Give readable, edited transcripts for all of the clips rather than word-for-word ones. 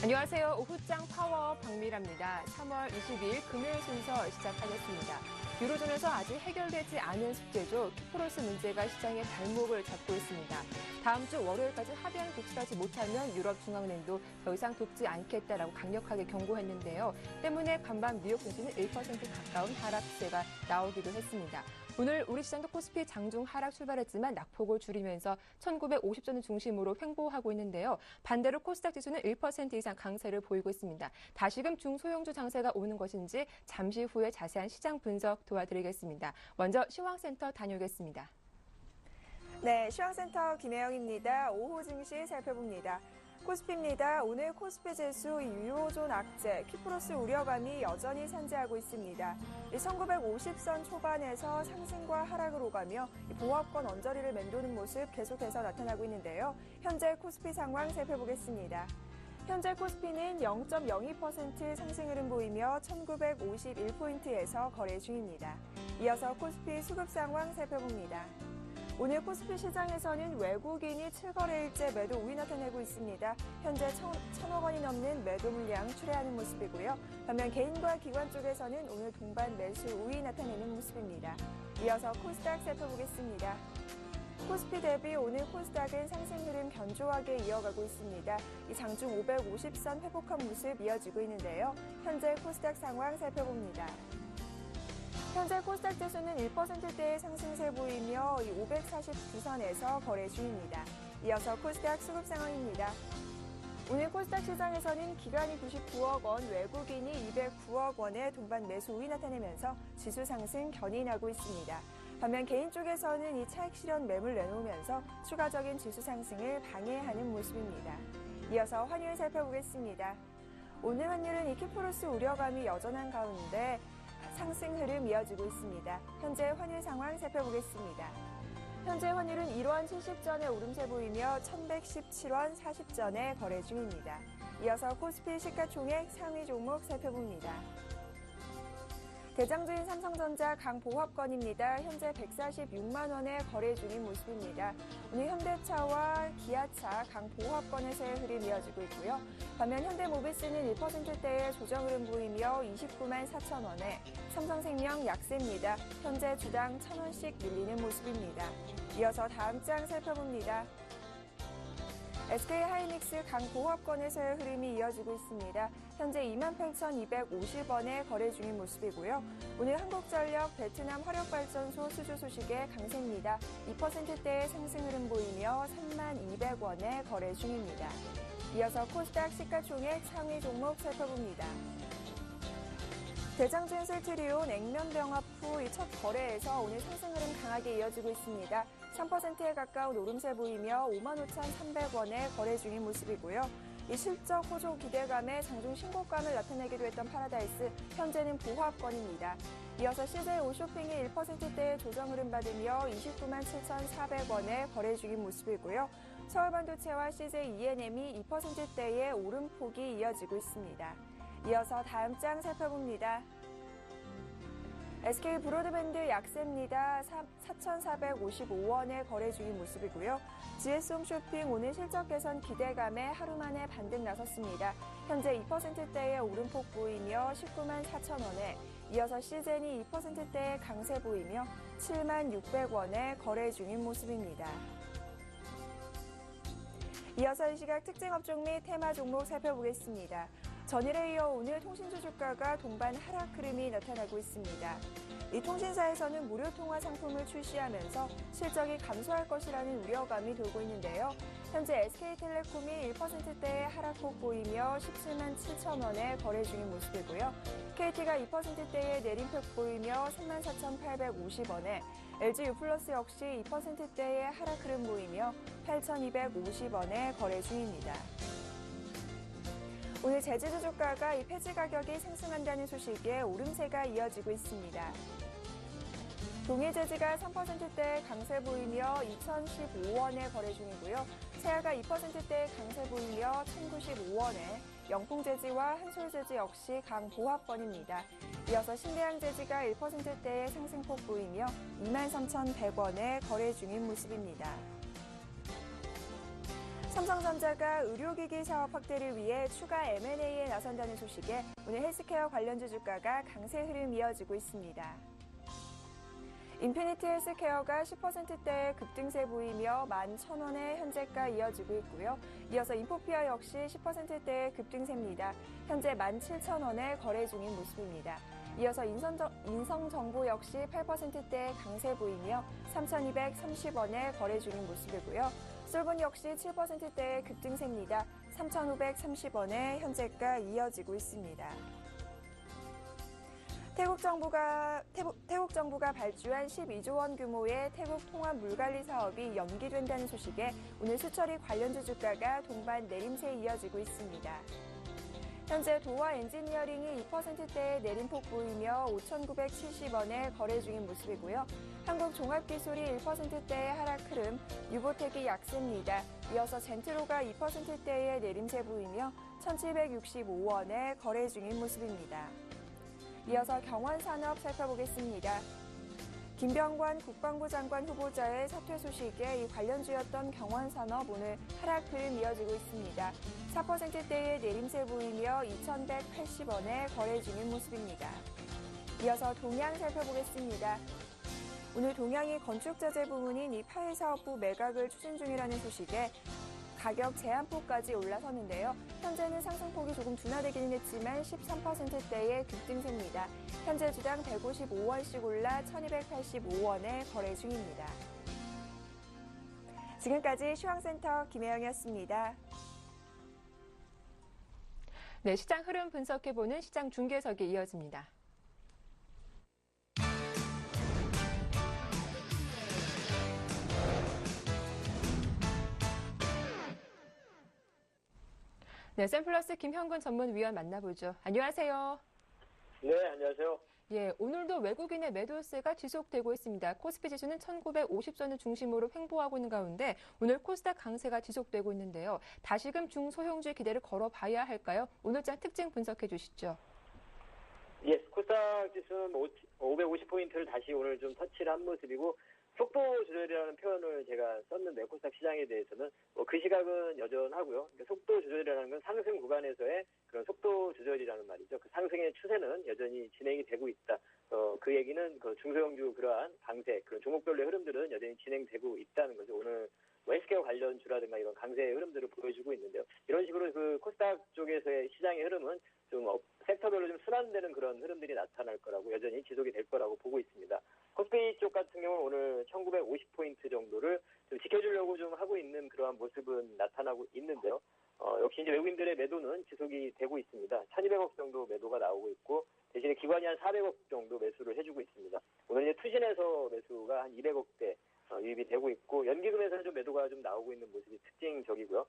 안녕하세요. 오후장 파워 박미라입니다. 3월 22일 금요일 순서 시작하겠습니다. 유로존에서 아직 해결되지 않은 숙제죠. 키프로스 문제가 시장의 발목을 잡고 있습니다. 다음 주 월요일까지 합의안이 도출하지 못하면 유럽중앙은행도 더 이상 돕지 않겠다라고 강력하게 경고했는데요. 때문에 간밤 뉴욕 증시는 1% 가까운 하락세가 나오기도 했습니다. 오늘 우리 시장도 코스피 장중 하락 출발했지만 낙폭을 줄이면서 1950선을 중심으로 횡보하고 있는데요. 반대로 코스닥 지수는 1% 이상 강세를 보이고 있습니다. 다시금 중소형주 장세가 오는 것인지 잠시 후에 자세한 시장 분석 도와드리겠습니다. 먼저 시황센터 다녀오겠습니다. 네, 시황센터 김혜영입니다. 오후 증시 살펴봅니다. 코스피입니다. 오늘 코스피 지수 유로존 악재, 키프로스 우려감이 여전히 산재하고 있습니다. 1950선 초반에서 상승과 하락을 오가며 보합권 언저리를 맴도는 모습 계속해서 나타나고 있는데요. 현재 코스피 상황 살펴보겠습니다. 현재 코스피는 0.02% 상승 흐름 보이며 1951포인트에서 거래 중입니다. 이어서 코스피 수급 상황 살펴봅니다. 오늘 코스피 시장에서는 외국인이 7거래일째 매도 우위 나타내고 있습니다. 현재 1,000억 원이 넘는 매도 물량 출회하는 모습이고요. 반면 개인과 기관 쪽에서는 오늘 동반 매수 우위 나타내는 모습입니다. 이어서 코스닥 살펴보겠습니다. 코스피 대비 오늘 코스닥은 상승 흐름 견조하게 이어가고 있습니다. 이 장중 550선 회복한 모습 이어지고 있는데요. 현재 코스닥 상황 살펴봅니다. 현재 코스닥 지수는 1%대의 상승세 보이며 549선에서 거래 중입니다. 이어서 코스닥 수급 상황입니다. 오늘 코스닥 시장에서는 기관이 99억 원, 외국인이 209억 원의 동반 매수 우위 나타내면서 지수 상승 견인하고 있습니다. 반면 개인 쪽에서는 이 차익 실현 매물 내놓으면서 추가적인 지수 상승을 방해하는 모습입니다. 이어서 환율 살펴보겠습니다. 오늘 환율은 이 키프로스 우려감이 여전한 가운데 상승 흐름 이어지고 있습니다. 현재 환율 상황 살펴보겠습니다. 현재 환율은 1원 70전에 오름세 보이며 1117원 40전에 거래 중입니다. 이어서 코스피 시가총액 상위 종목 살펴봅니다. 대장주인 삼성전자 강보합권입니다. 현재 146만 원에 거래 중인 모습입니다. 오늘 현대차와 기아차 강보합권에서의 흐름 이어지고 있고요. 반면 현대모비스는 1%대의 조정 흐름 보이며 29만 4천 원에, 삼성생명 약세입니다. 현재 주당 1,000원씩 밀리는 모습입니다. 이어서 다음 장 살펴봅니다. SK하이닉스 강보합권에서의 흐름이 이어지고 있습니다. 현재 28,250원에 거래 중인 모습이고요. 오늘 한국전력 베트남 화력발전소 수주 소식에 강세입니다. 2%대의 상승 흐름 보이며 32,200원에 거래 중입니다. 이어서 코스닥 시가총액 상위 종목 살펴봅니다. 대장주인 셀트리온 액면병합 후 첫 거래에서 오늘 상승 흐름 강하게 이어지고 있습니다. 3%에 가까운 오름세 보이며 55,300원에 거래 중인 모습이고요. 이 실적 호조 기대감에 장중 신고감을 나타내기도 했던 파라다이스, 현재는 보합권입니다. 이어서 CJ 오쇼핑이 1%대의 조정 흐름 받으며 29만 7,400원에 거래 중인 모습이고요. 서울반도체와 CJ ENM이 2%대의 오름폭이 이어지고 있습니다. 이어서 다음 장 살펴봅니다. SK 브로드밴드 약세입니다. 4,455원에 거래 중인 모습이고요. GS홈쇼핑 오늘 실적 개선 기대감에 하루 만에 반등 나섰습니다. 현재 2%대의 오름폭 보이며 19만 4천 원에, 이어서 시젠이 2%대의 강세 보이며 7만 600원에 거래 중인 모습입니다. 이어서 이 시각 특징 업종 및 테마 종목 살펴보겠습니다. 전일에 이어 오늘 통신주 주가가 동반 하락 흐름이 나타나고 있습니다. 이 통신사에서는 무료 통화 상품을 출시하면서 실적이 감소할 것이라는 우려감이 돌고 있는데요. 현재 SK텔레콤이 1%대의 하락폭 보이며 17만 7천 원에 거래 중인 모습이고요. KT가 2%대의 내림폭 보이며 34,850원에, LG유플러스 역시 2%대의 하락 흐름 보이며 8,250원에 거래 중입니다. 오늘 제주도 주가가 이 폐지 가격이 상승한다는 소식에 오름세가 이어지고 있습니다. 동일제지가 3%대 강세 보이며 2,015원에 거래 중이고요. 세아가 2%대 강세 보이며 1,095원에, 영풍재지와 한솔재지 역시 강보합권입니다. 이어서 신대양재지가 1%대의 상승폭 보이며 23,100원에 거래 중인 모습입니다. 삼성전자가 의료기기 사업 확대를 위해 추가 M&A에 나선다는 소식에 오늘 헬스케어 관련주 주가가 강세 흐름 이어지고 있습니다. 인피니티 헬스케어가 10%대의 급등세 보이며 11,000원의 현재가 이어지고 있고요. 이어서 인포피아 역시 10%대의 급등세입니다. 현재 17,000원에 거래 중인 모습입니다. 이어서 인성정보 역시 8%대의 강세 보이며 3,230원에 거래 중인 모습이고요. 솔본 역시 7%대의 급등세입니다. 3,530원에 현재가 이어지고 있습니다. 태국 정부가 발주한 12조 원 규모의 태국 통합 물관리 사업이 연기된다는 소식에 오늘 수처리 관련주 주가가 동반 내림세에 이어지고 있습니다. 현재 도화 엔지니어링이 2%대의 내림폭 보이며 5,970원에 거래 중인 모습이고요. 한국종합기술이 1%대의 하락 흐름, 유보텍이 약세입니다. 이어서 젠트로가 2%대의 내림세 보이며 1,765원에 거래 중인 모습입니다. 이어서 경원산업 살펴보겠습니다. 김병관 국방부 장관 후보자의 사퇴 소식에 이 관련주였던 경원산업 오늘 하락 흐름 이어지고 있습니다. 4%대의 내림세 보이며 2,180원에 거래 중인 모습입니다. 이어서 동양 살펴보겠습니다. 오늘 동양이 건축자재 부문인 이 파해사업부 매각을 추진 중이라는 소식에 가격 제한폭까지 올라섰는데요. 현재는 상승폭이 조금 둔화되기는 했지만 13%대의 급등세입니다. 현재 주당 155원씩 올라 1,285원에 거래 중입니다. 지금까지 시황센터 김혜영이었습니다. 네, 시장 흐름 분석해보는 시장 중계석이 이어집니다. 네, 샘플러스 김형근 전문위원 만나보죠. 안녕하세요. 네, 안녕하세요. 예, 오늘도 외국인의 매도세가 지속되고 있습니다. 코스피 지수는 1950선을 중심으로 횡보하고 있는 가운데 오늘 코스닥 강세가 지속되고 있는데요. 다시금 중소형주의 기대를 걸어봐야 할까요? 오늘장 특징 분석해 주시죠. 예, 코스닥 지수는 550포인트를 다시 오늘 좀 터치를 한 모습이고 속도 조절이라는 표현을 제가 썼는데 코스닥 시장에 대해서는 그 시각은 여전하고요. 그러니까 속도 조절이라는 건 상승 구간에서의 그런 속도 조절이라는 말이죠. 그 상승의 추세는 여전히 진행이 되고 있다. 그 얘기는 그 중소형주 그러한 강세, 그런 종목별로의 흐름들은 여전히 진행되고 있다는 거죠. 오늘 헬스케어 관련주라든가 이런 강세의 흐름들을 보여주고 있는데요. 이런 식으로 그 코스닥 쪽에서의 시장의 흐름은 좀 섹터별로 좀 순환되는 그런 흐름들이 나타날 거라고 여전히 지속이 될 거라고 보고 있습니다. 코스피 쪽 같은 경우는 오늘 1950포인트 정도를 좀 지켜주려고 좀 하고 있는 그러한 모습은 나타나고 있는데요. 역시 이제 외국인들의 매도는 지속이 되고 있습니다. 1,200억 정도 매도가 나오고 있고 대신에 기관이 한 400억 정도 매수를 해주고 있습니다. 오늘 이제 투신에서 매수가 한 200억대 유입이 되고 있고 연기금에서는 좀 매도가 좀 나오고 있는 모습이 특징적이고요.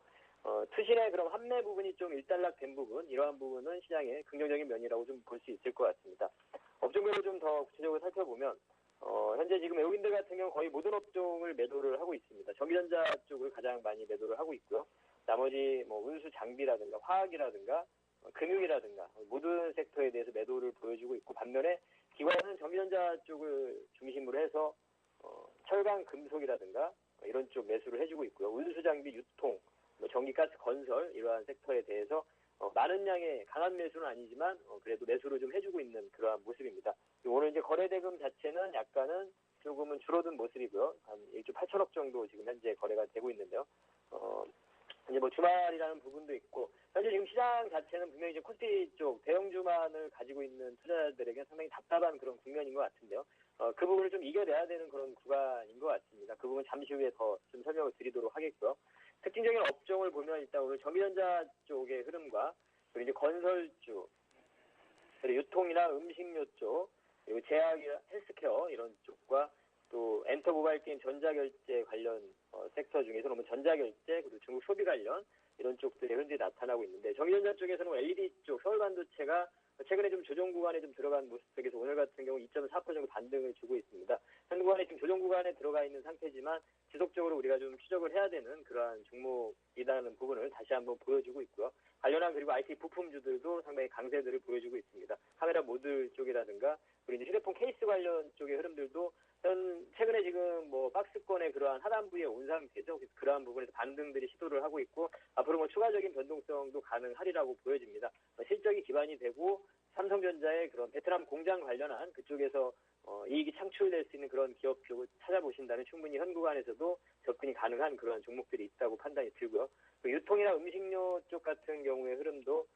투신의 그럼 환매 부분이 좀 일단락된 부분, 이러한 부분은 시장의 긍정적인 면이라고 좀 볼 수 있을 것 같습니다. 업종별로 좀 더 구체적으로 살펴보면 현재 지금 외국인들 같은 경우 거의 모든 업종을 매도를 하고 있습니다. 전기전자 쪽을 가장 많이 매도를 하고 있고요. 나머지 운수 장비라든가 화학이라든가 금융이라든가 모든 섹터에 대해서 매도를 보여주고 있고 반면에 기관은 전기전자 쪽을 중심으로 해서 철강 금속이라든가 이런 쪽 매수를 해주고 있고요. 운수 장비 유통, 전기가스 건설 이러한 섹터에 대해서 많은 양의 강한 매수는 아니지만 그래도 매수를 좀 해주고 있는 그러한 모습입니다. 오늘 이제 거래대금 자체는 약간은 조금은 줄어든 모습이고요. 한 1조 8천억 정도 지금 현재 거래가 되고 있는데요. 이제 주말이라는 부분도 있고 현재 지금 시장 자체는 분명히 이제 코스피 쪽 대형주만을 가지고 있는 투자자들에게 상당히 답답한 그런 국면인 것 같은데요. 그 부분을 좀 이겨내야 되는 그런 구간인 것 같습니다. 그 부분 잠시 후에 더 좀 설명을 드리도록 하겠고요. 특징적인 업종을 보면 일단 오늘 전기전자 쪽의 흐름과 그리고 이제 건설주, 그리고 유통이나 음식료 쪽, 그리고 제약이나 헬스케어 이런 쪽과 또 엔터 모바일 게임 전자결제 관련 섹터 중에서는 전자결제 그리고 중국 소비 관련 이런 쪽들의 흐름들이 나타나고 있는데 전기전자 쪽에서는 LED 쪽 서울반도체가 최근에 좀 조정 구간에 좀 들어간 모습 속에서 오늘 같은 경우 2.4% 정도 반등을 주고 있습니다. 현 구간에 지금 조정 구간에 들어가 있는 상태지만 지속적으로 우리가 좀 추적을 해야 되는 그러한 종목이라는 부분을 다시 한번 보여주고 있고요. 관련한 그리고 IT 부품주들도 상당히 강세들을 보여주고 있습니다. 카메라 모듈 쪽이라든가 그리고 이제 휴대폰 케이스 관련 쪽의 흐름들도 최근에 지금 뭐 박스권의 그러한 하단부에 온 상태죠. 그래서 그러한 부분에서 반등들이 시도를 하고 있고 앞으로 뭐 추가적인 변동성도 가능하리라고 보여집니다. 실적이 기반이 되고 삼성전자의 그런 베트남 공장 관련한 그쪽에서 이익이 창출될 수 있는 그런 기업 쪽을 찾아보신다면 충분히 현 구간에서도 접근이 가능한 그런 종목들이 있다고 판단이 들고요. 유통이나 음식료 쪽 같은 경우의 흐름도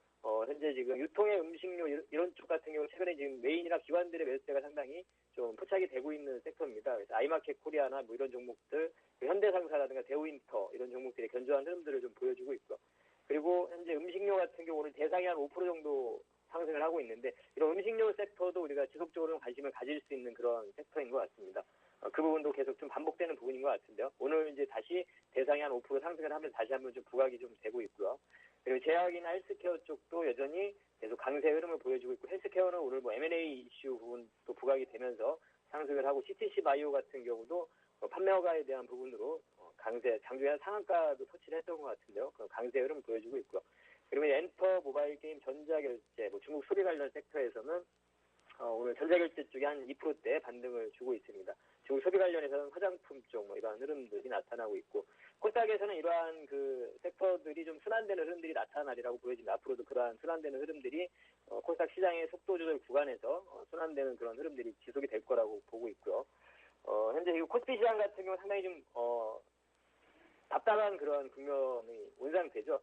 현재 지금 유통의 음식료 이런 쪽 같은 경우 최근에 지금 메인이나 기관들의 매수세가 상당히 좀 포착이 되고 있는 섹터입니다. 그래서 아이마켓 코리아나 뭐 이런 종목들, 현대상사라든가 대우인터 이런 종목들의 견조한 흐름들을 좀 보여주고 있고, 그리고 현재 음식료 같은 경우 오늘 대상이 한 5% 정도 상승을 하고 있는데 이런 음식료 섹터도 우리가 지속적으로 관심을 가질 수 있는 그런 섹터인 것 같습니다. 그 부분도 계속 좀 반복되는 부분인 것 같은데요. 오늘 이제 다시 대상이 한 5% 상승을 하면서 다시 한번 좀 부각이 좀 되고 있고요. 그리고 제약이나 헬스케어 쪽도 여전히 계속 강세 흐름을 보여주고 있고, 헬스케어는 오늘 뭐 M&A 이슈 부분도 부각이 되면서 상승을 하고, CTC 바이오 같은 경우도 판매 허가에 대한 부분으로 강세, 장중에 상한가도 터치를 했던 것 같은데요. 그 강세 흐름을 보여주고 있고요. 그리고 엔터 모바일 게임 전자결제, 뭐 중국 소비 관련 섹터에서는 오늘 전자결제 쪽이 한 2%대 반등을 주고 있습니다. 중국 소비 관련해서는 화장품 쪽 뭐 이러한 흐름들이 나타나고 있고, 코스닥에서는 이러한 그 섹터들이 좀 순환되는 흐름들이 나타나리라고 보여집니다. 앞으로도 그러한 순환되는 흐름들이 코스닥 시장의 속도 조절 구간에서 순환되는 그런 흐름들이 지속이 될 거라고 보고 있고요. 현재 이 코스피 시장 같은 경우 상당히 좀 답답한 그런 국면이 온 상태죠.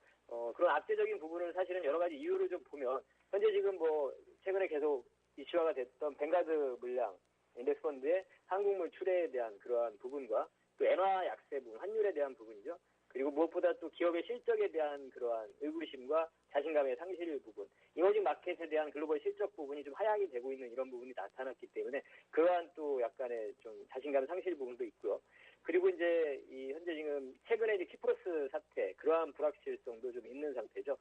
그런 악재적인 부분을 사실은 여러 가지 이유를 좀 보면, 현재 지금 뭐 최근에 계속 이슈화가 됐던 뱅가드 물량 인덱스 펀드의 한국 물출에 대한 그러한 부분과 또 엔화 약세 부분, 환율에 대한 부분이죠. 그리고 무엇보다 또 기업의 실적에 대한 그러한 의구심과 자신감의 상실 부분, 이머징 마켓에 대한 글로벌 실적 부분이 좀 하향이 되고 있는 이런 부분이 나타났기 때문에 그러한 또 약간의 좀 자신감 상실 부분도 있고요. 그리고 이제 이 현재 지금 최근에 이제 키프로스 사태, 그러한 불확실성도 좀 있는 상태죠.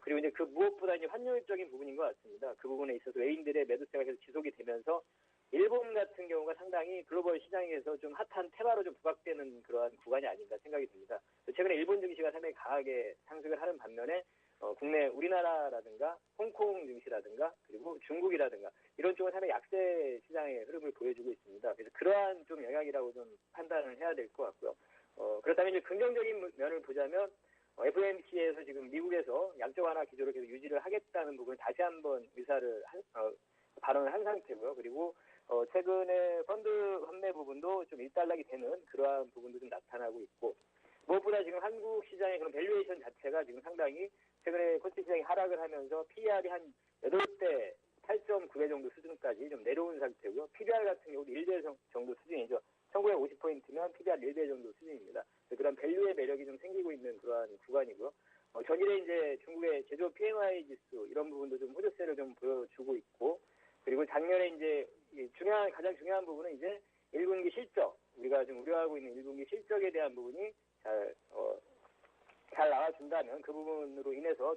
그리고 이제 그 무엇보다 이제 환율적인 부분인 것 같습니다. 그 부분에 있어서 외인들의 매도세가 계속 지속이 되면서 일본 같은 경우가 상당히 글로벌 시장에서 좀 핫한 테마로 좀 부각되는 그러한 구간이 아닌가 생각이 듭니다. 최근에 일본 증시가 상당히 강하게 상승을 하는 반면에 국내 우리나라라든가 홍콩 증시라든가 그리고 중국이라든가 이런 쪽은 상당히 약세 시장의 흐름을 보여주고 있습니다. 그래서 그러한 좀 영향이라고 좀 판단을 해야 될 것 같고요. 그렇다면 이제 긍정적인 면을 보자면 FOMC에서 지금 미국에서 양적 완화 기조를 계속 유지를 하겠다는 부분을 다시 한번 발언을 한 상태고요. 그리고 최근에 펀드 환매 부분도 좀 일단락이 되는 그러한 부분도 좀 나타나고 있고, 무엇보다 지금 한국 시장의 그런 밸류에이션 자체가 지금 상당히 최근에 코스피 시장이 하락을 하면서 PER이 한 8배 8.9배 정도 수준까지 좀 내려온 상태고요. PBR 같은 경우도 1배 정도 수준이죠. 1950포인트면 PBR 1배 정도 수준입니다. 그런 밸류의 매력이 좀 생기고 있는 그러한 구간이고요. 전일에 이제 중국의 제조업 PMI 지수 이런 부분도 좀 호조세를 좀 보여주고 있고, 그리고 작년에 이제 가장 중요한 부분은 이제 1분기 실적, 우리가 좀 우려하고 있는 1분기 실적에 대한 부분이 잘 나와준다면 그 부분으로 인해서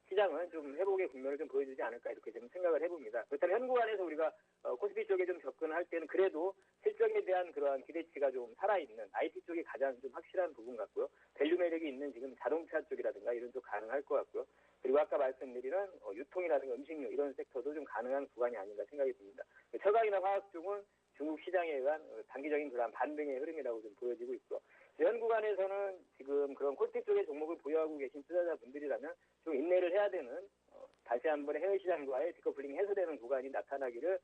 시장은 좀 회복의 국면을 좀 보여주지 않을까 이렇게 좀 생각을 해봅니다. 그렇다면 현 구간에서 우리가 코스피 쪽에 좀 접근할 때는 그래도 실적에 대한 그러한 기대치가 좀 살아있는 IT 쪽이 가장 좀 확실한 부분 같고요. 밸류 매력이 있는 지금 자동차 쪽이라든가 이런 쪽 가능할 것 같고요. 그리고 아까 말씀드리는 유통이라든가 음식료 이런 섹터도 좀 가능한 구간이 아닌가 생각이 듭니다. 철강이나 화학 쪽은 중국 시장에 의한 단기적인 그런 반등의 흐름이라고 좀 보여지고 있고, 현 구간에서는 지금 그런 코스피 쪽의 종목을 보유하고 계신 투자자분들이라면 좀 인내를 해야 되는, 다시 한번 해외 시장과의 디커플링이 해소되는 구간이 나타나기를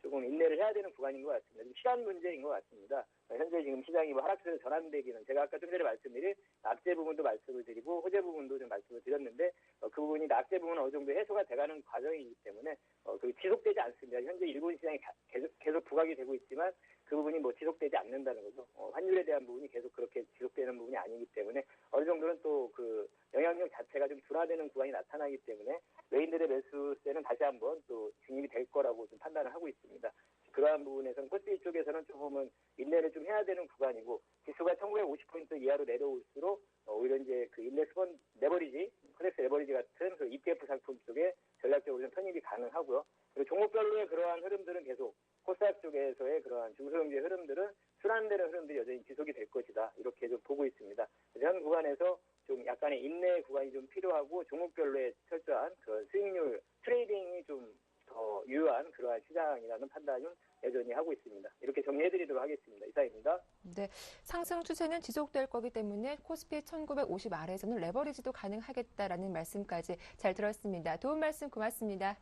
조금 인내를 해야 되는 구간인 것 같습니다. 좀 시간 문제인 것 같습니다. 현재 지금 시장이 뭐 하락세로 전환되기는 제가 아까 좀 전에 말씀드린 낙제 부분도 말씀을 드리고 호재 부분도 좀 말씀을 드렸는데 그 부분이 낙제 부분은 어느 정도 해소가 돼가는 과정이기 때문에 그 지속되지 않습니다. 현재 일본 시장이 계속 부각이 되고 있지만 그 부분이 뭐 지속되지 않는다는 거죠. 환율에 대한 부분이 계속 그렇게 지속되는 부분이 아니기 때문에 어느 정도는 또 그 영향력 자체가 좀 둔화되는 구간이 나타나기 때문에 외인들의 매수세는 다시 한번 또 진입이 될 거라고 좀 판단을 하고 있습니다. 그러한 부분에서는 코스피 쪽에서는 조금은 인내를 좀 해야 되는 구간이고, 지수가 1950포인트 이하로 내려올수록 오히려 이제 그 인덱스 펀드 레버리지, 코덱스 레버리지 같은 그 ETF 상품 쪽에 전략적으로 좀 편입이 가능하고요. 그리고 종목별로의 그러한 흐름들은 계속 코스닥 쪽에서의 그러한 중소형주의 흐름들은 순환되는 흐름들이 여전히 지속이 될 것이다. 이렇게 좀 보고 있습니다. 그래서 현 구간에서 좀 약간의 인내 구간이 좀 필요하고 종목별로의 철저한 그런 수익률 트레이딩이 좀 더 유효한 그러한 시장이라는 판단은 여전히 하고 있습니다. 이렇게 정리해드리도록 하겠습니다. 이상입니다. 네, 상승 추세는 지속될 거기 때문에 코스피 1950 아래에서는 레버리지도 가능하겠다라는 말씀까지 잘 들었습니다. 도움 말씀 고맙습니다.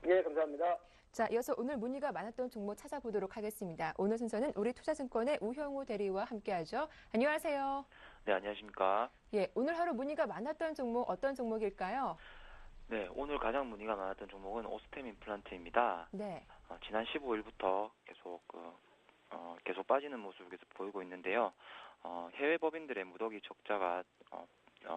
네, 감사합니다. 자, 이어서 오늘 문의가 많았던 종목 찾아보도록 하겠습니다. 오늘 순서는 우리투자증권의 우형우 대리와 함께하죠. 안녕하세요. 네, 안녕하십니까. 예, 오늘 하루 문의가 많았던 종목 어떤 종목일까요? 네, 오늘 가장 문의가 많았던 종목은 오스템 임플란트입니다. 네. 지난 15일부터 계속 빠지는 모습을 계속 보이고 있는데요. 해외 법인들의 무더기 적자가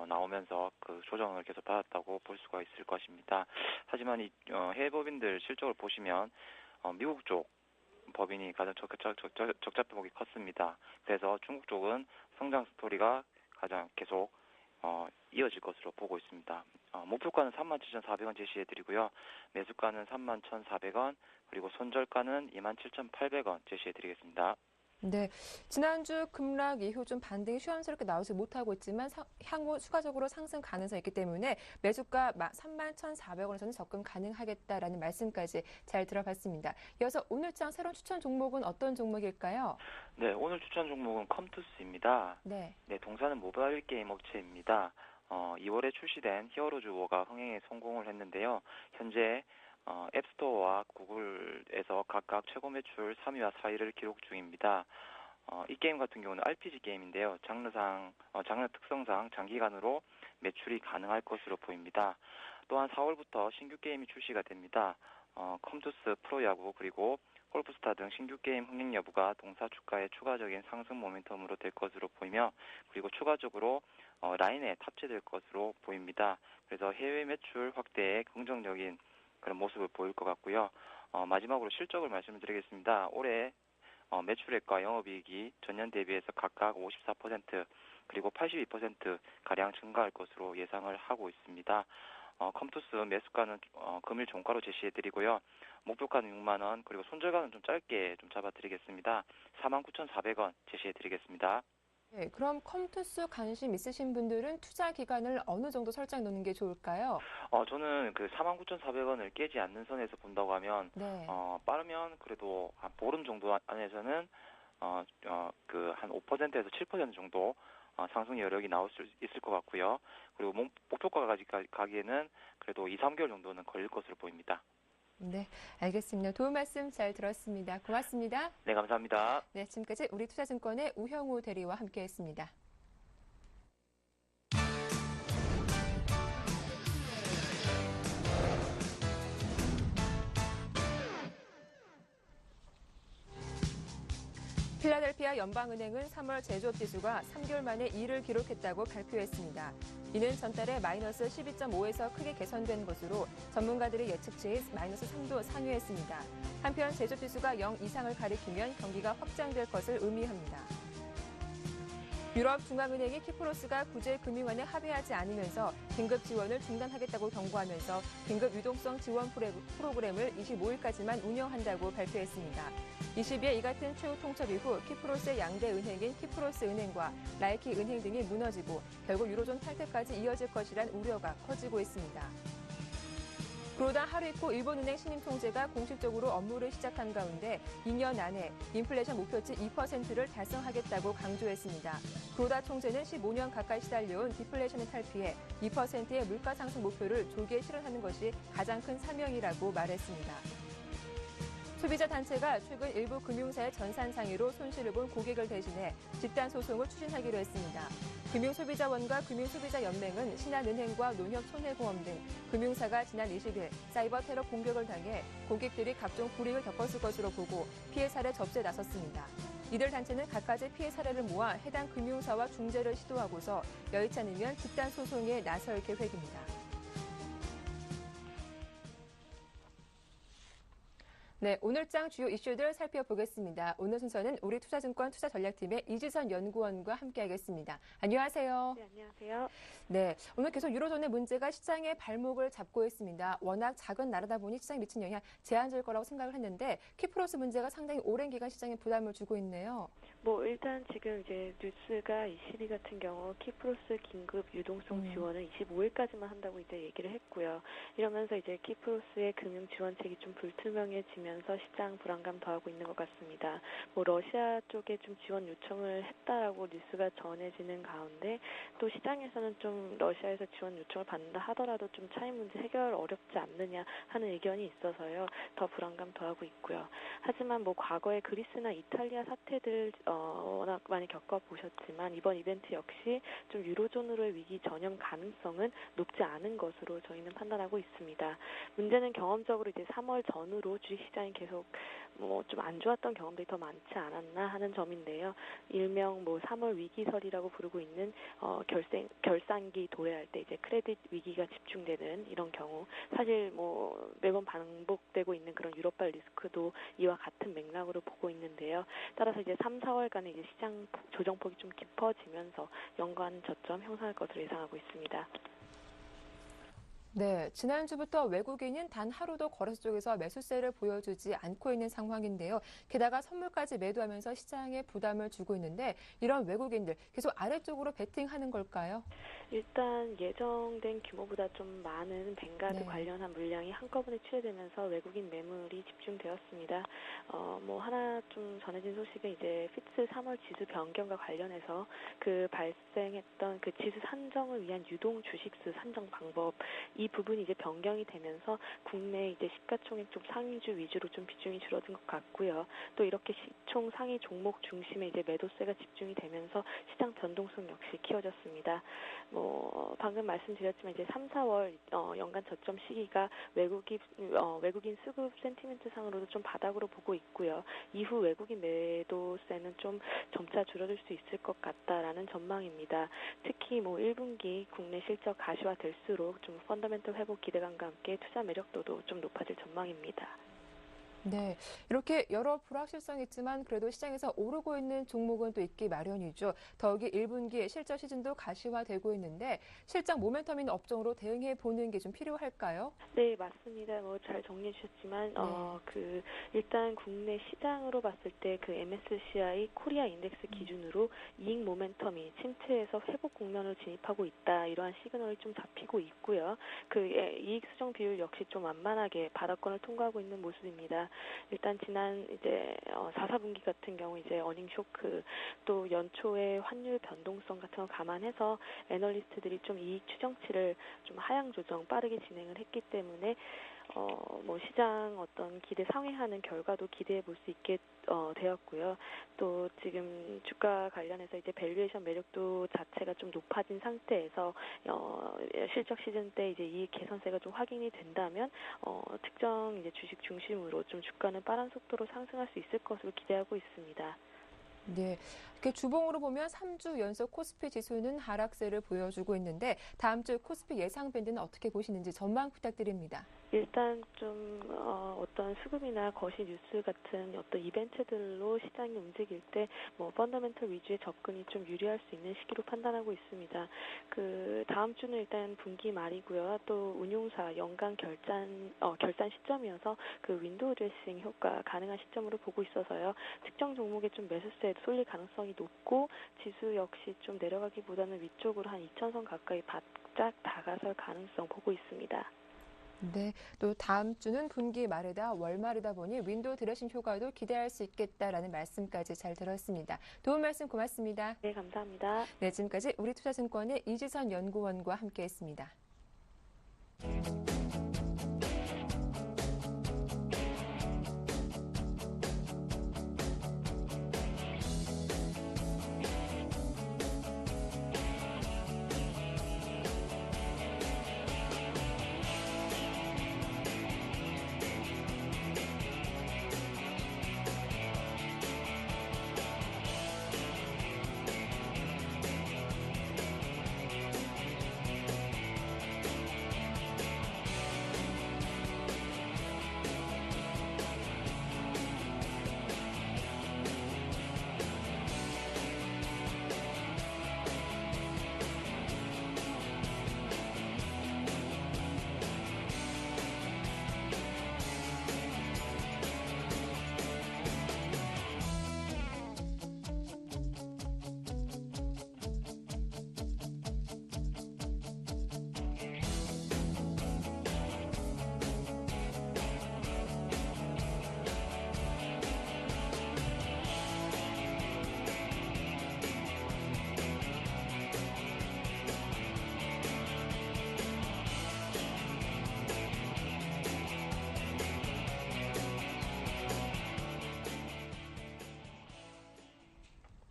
나오면서 그 조정을 계속 받았다고 볼 수가 있을 것입니다. 하지만 이 해외 법인들 실적을 보시면 미국 쪽 법인이 가장 적자 폭이 컸습니다. 그래서 중국 쪽은 성장 스토리가 가장 계속 이어질 것으로 보고 있습니다. 목표가는 37,400원 제시해드리고요. 매수가는 31,400원, 그리고 손절가는 27,800원 제시해드리겠습니다. 네, 지난주 급락 이후 좀 반등이 시원스럽게 나오지 못하고 있지만 향후 추가적으로 상승 가능성이 있기 때문에 매수가 31,400원에서는 접근 가능하겠다라는 말씀까지 잘 들어봤습니다. 이어서 오늘장 새로운 추천 종목은 어떤 종목일까요? 네, 오늘 추천 종목은 컴투스입니다. 네. 네, 동사는 모바일 게임 업체입니다. 2월에 출시된 히어로즈 워가 흥행에 성공을 했는데요. 현재 앱스토어와 구글에서 각각 최고 매출 3위와 4위를 기록 중입니다. 이 게임 같은 경우는 RPG 게임인데요. 장르 특성상 장기간으로 매출이 가능할 것으로 보입니다. 또한 4월부터 신규 게임이 출시가 됩니다. 컴투스 프로야구 그리고 골프스타 등 신규 게임 흥행 여부가 동사 주가의 추가적인 상승 모멘텀으로 될 것으로 보이며, 그리고 추가적으로 라인에 탑재될 것으로 보입니다. 그래서 해외 매출 확대에 긍정적인 그런 모습을 보일 것 같고요. 마지막으로 실적을 말씀드리겠습니다. 올해 매출액과 영업이익이 전년 대비해서 각각 54% 그리고 82% 가량 증가할 것으로 예상을 하고 있습니다. 컴투스 매수가는 금일 종가로 제시해드리고요. 목표가는 6만 원, 그리고 손절가는 좀 짧게 좀 잡아드리겠습니다. 49,400원 제시해드리겠습니다. 네, 그럼 컴투스 관심 있으신 분들은 투자 기간을 어느 정도 설정 놓는 게 좋을까요? 저는 그 49,400원을 깨지 않는 선에서 본다고 하면, 네. 빠르면 그래도 한 보름 정도 안에서는 그 한 5%에서 7% 정도 상승 여력이 나올 수 있을 것 같고요. 그리고 목표가까지 가기에는 그래도 2, 3개월 정도는 걸릴 것으로 보입니다. 네, 알겠습니다. 도움 말씀 잘 들었습니다. 고맙습니다. 네, 감사합니다. 네, 지금까지 우리투자증권의 우형우 대리와 함께했습니다. 필라델피아 연방은행은 3월 제조업 지수가 3개월 만에 2를 기록했다고 발표했습니다. 이는 전달에 마이너스 12.5에서 크게 개선된 것으로 전문가들의 예측치인 마이너스 3도 상회했습니다. 한편 제조업 지수가 0 이상을 가리키면 경기가 확장될 것을 의미합니다. 유럽 중앙은행이 키프로스가 구제금융안에 합의하지 않으면서 긴급 지원을 중단하겠다고 경고하면서 긴급 유동성 지원 프로그램을 25일까지만 운영한다고 발표했습니다. 22일 이 같은 최후 통첩 이후 키프로스의 양대 은행인 키프로스 은행과 라이키 은행 등이 무너지고 결국 유로존 탈퇴까지 이어질 것이란 우려가 커지고 있습니다. 그러다 하루 있고 일본은행 신임 총재가 공식적으로 업무를 시작한 가운데 2년 안에 인플레이션 목표치 2%를 달성하겠다고 강조했습니다. 그러다 총재는 15년 가까이 시달려온 디플레이션을 탈피해 2%의 물가 상승 목표를 조기에 실현하는 것이 가장 큰 사명이라고 말했습니다. 소비자 단체가 최근 일부 금융사의 전산상의로 손실을 본 고객을 대신해 집단 소송을 추진하기로 했습니다. 금융소비자원과 금융소비자연맹은 신한은행과 농협손해보험 등 금융사가 지난 20일 사이버 테러 공격을 당해 고객들이 각종 불이익을 겪었을 것으로 보고 피해 사례 접수에 나섰습니다. 이들 단체는 갖가지 피해 사례를 모아 해당 금융사와 중재를 시도하고서 여의치 않으면 집단 소송에 나설 계획입니다. 네, 오늘장 주요 이슈들 살펴보겠습니다. 오늘 순서는 우리투자증권 투자전략팀의 이지선 연구원과 함께하겠습니다. 안녕하세요. 네, 안녕하세요. 네, 오늘 계속 유로존의 문제가 시장의 발목을 잡고 있습니다. 워낙 작은 나라다 보니 시장에 미친 영향 제한적일 거라고 생각을 했는데 키프로스 문제가 상당히 오랜 기간 시장에 부담을 주고 있네요. 일단 지금 이제 뉴스가 22 같은 경우 키프로스 긴급 유동성 지원을 25일까지만 한다고 이제 얘기를 했고요. 이러면서 이제 키프로스의 금융 지원책이 좀 불투명해지면서 시장 불안감 더하고 있는 것 같습니다. 러시아 쪽에 좀 지원 요청을 했다라고 뉴스가 전해지는 가운데 또 시장에서는 좀 러시아에서 지원 요청을 받는다 하더라도 좀 차이 문제 해결 어렵지 않느냐 하는 의견이 있어서요. 더 불안감 더하고 있고요. 하지만 과거에 그리스나 이탈리아 사태들 워낙 많이 겪어보셨지만 이번 이벤트 역시 좀 유로존으로의 위기 전염 가능성은 높지 않은 것으로 저희는 판단하고 있습니다. 문제는 경험적으로 이제 3월 전후로 주식시장이 계속 좀 안 좋았던 경험들이 더 많지 않았나 하는 점인데요. 일명 3월 위기설이라고 부르고 있는 결산기 도래할 때 이제 크레딧 위기가 집중되는 이런 경우 사실 매번 반복되고 있는 그런 유럽발 리스크도 이와 같은 맥락으로 보고 있는데요. 따라서 이제 3, 4월간의 이제 시장 조정폭이 좀 깊어지면서 연간 저점 형성할 것으로 예상하고 있습니다. 네, 지난주부터 외국인은 단 하루도 거래소 쪽에서 매수세를 보여주지 않고 있는 상황인데요. 게다가 선물까지 매도하면서 시장에 부담을 주고 있는데 이런 외국인들 계속 아래쪽으로 베팅하는 걸까요? 일단 예정된 규모보다 좀 많은 뱅가드 관련한 물량이 한꺼번에 취해되면서 외국인 매물이 집중되었습니다. 하나 좀 전해진 소식은 이제 피츠 3월 지수 변경과 관련해서 그 발생했던 그 지수 산정을 위한 유동 주식수 산정 방법 이 부분이 이제 변경이 되면서 국내 이제 시가총액 좀 상위주 위주로 좀 비중이 줄어든 것 같고요. 또 이렇게 시총 상위 종목 중심에 이제 매도세가 집중이 되면서 시장 변동성 역시 키워졌습니다. 방금 말씀드렸지만 이제 3, 4월 연간 저점 시기가 외국인 수급 센티멘트 상으로도 좀 바닥으로 보고 있고요. 이후 외국인 매도세는 좀 점차 줄어들 수 있을 것 같다라는 전망입니다. 특히 1분기 국내 실적 가시화될수록 좀 펀더멘털 회복 기대감과 함께 투자 매력도도 좀 높아질 전망입니다. 네, 이렇게 여러 불확실성이 있지만 그래도 시장에서 오르고 있는 종목은 또 있기 마련이죠. 더욱이 1분기 실적 시즌도 가시화되고 있는데 실적 모멘텀 있는 업종으로 대응해 보는 게 좀 필요할까요? 네, 맞습니다. 잘 정리해 주셨지만 일단 국내 시장으로 봤을 때 그 MSCI 코리아 인덱스 기준으로 이익 모멘텀이 침체에서 회복 국면으로 진입하고 있다. 이러한 시그널이 좀 잡히고 있고요. 그 이익 수정 비율 역시 좀 완만하게 바닥권을 통과하고 있는 모습입니다. 일단 지난 이제 4, 4분기 같은 경우 이제 어닝 쇼크 또 연초의 환율 변동성 같은 거 감안해서 애널리스트들이 좀 이익 추정치를 좀 하향 조정 빠르게 진행을 했기 때문에 시장 어떤 기대 상회하는 결과도 기대해 볼 수 있게 되었고요. 또 지금 주가 관련해서 이제 밸류에이션 매력도 자체가 좀 높아진 상태에서 실적 시즌 때 이제 이익 개선세가 좀 확인이 된다면 특정 이제 주식 중심으로 좀 주가는 빠른 속도로 상승할 수 있을 것으로 기대하고 있습니다. 네, 이렇게 주봉으로 보면 3주 연속 코스피 지수는 하락세를 보여주고 있는데 다음 주 코스피 예상 밴드는 어떻게 보시는지 전망 부탁드립니다. 일단 좀 어떤 수급이나 거시 뉴스 같은 어떤 이벤트들로 시장이 움직일 때 펀더멘털 위주의 접근이 좀 유리할 수 있는 시기로 판단하고 있습니다. 그 다음 주는 일단 분기 말이고요. 또 운용사 연간 결산 시점이어서 그 윈도우 드레싱 효과 가능한 시점으로 보고 있어서요. 특정 종목의 좀 매수세에 쏠릴 가능성이 높고 지수 역시 좀 내려가기보다는 위쪽으로 한 2,000선 가까이 바짝 다가설 가능성 보고 있습니다. 네, 또 다음 주는 분기 말이다 월말이다 보니 윈도우 드레싱 효과도 기대할 수 있겠다라는 말씀까지 잘 들었습니다. 도움 말씀 고맙습니다. 네, 감사합니다. 네, 지금까지 우리투자증권의 이지선 연구원과 함께했습니다.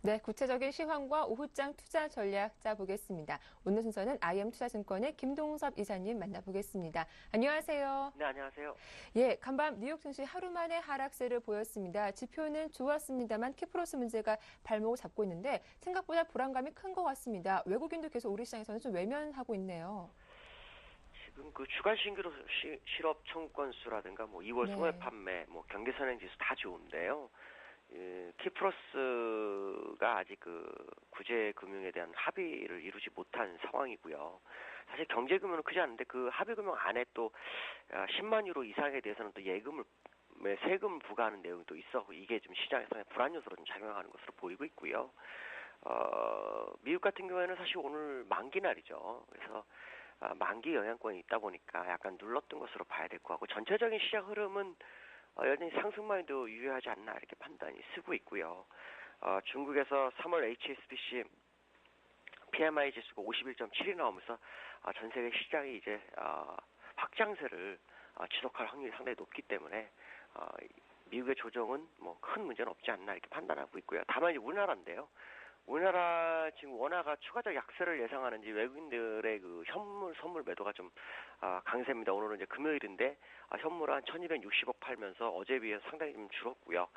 네, 구체적인 시황과 오후장 투자 전략 짜보겠습니다. 오늘 순서는 IM투자증권의 김동섭 이사님 만나보겠습니다. 안녕하세요. 네, 안녕하세요. 예, 간밤 뉴욕 증시 하루 만에 하락세를 보였습니다. 지표는 좋았습니다만 키프로스 문제가 발목을 잡고 있는데 생각보다 불안감이 큰 것 같습니다. 외국인도 계속 우리 시장에서는 좀 외면하고 있네요. 지금 그 주간 신규 실업 청구 건수라든가 뭐 2월 네. 소매 판매, 뭐 경제 선행 지수 다 좋은데요. 키프로스가 아직 그 구제 금융에 대한 합의를 이루지 못한 상황이고요. 사실 경제 규모는 크지 않은데 그 합의 금융 안에 또 10만 유로 이상에 대해서는 또 세금 부과하는 내용이 또 있어 이게 좀 시장에서 불안 요소로 좀 작용하는 것으로 보이고 있고요. 미국 같은 경우에는 사실 오늘 만기 날이죠. 그래서 만기 영향권이 있다 보니까 약간 눌렀던 것으로 봐야 될 것 같고 전체적인 시장 흐름은 여전히 상승만도 유효하지 않나 이렇게 판단이 쓰고 있고요. 중국에서 3월 HSBC PMI 지수가 51.7이 나오면서 전 세계 시장이 이제 확장세를 지속할 확률이 상당히 높기 때문에 미국의 조정은 뭐 큰 문제는 없지 않나 이렇게 판단하고 있고요. 다만 이제 우리나라인데요. 우리나라 지금 원화가 추가적 약세를 예상하는지 외국인들의 그 현물 선물 매도가 좀 강세입니다. 오늘은 이제 금요일인데 현물 한 1,260억 팔면서 어제에 비해 상당히 좀 줄었고요.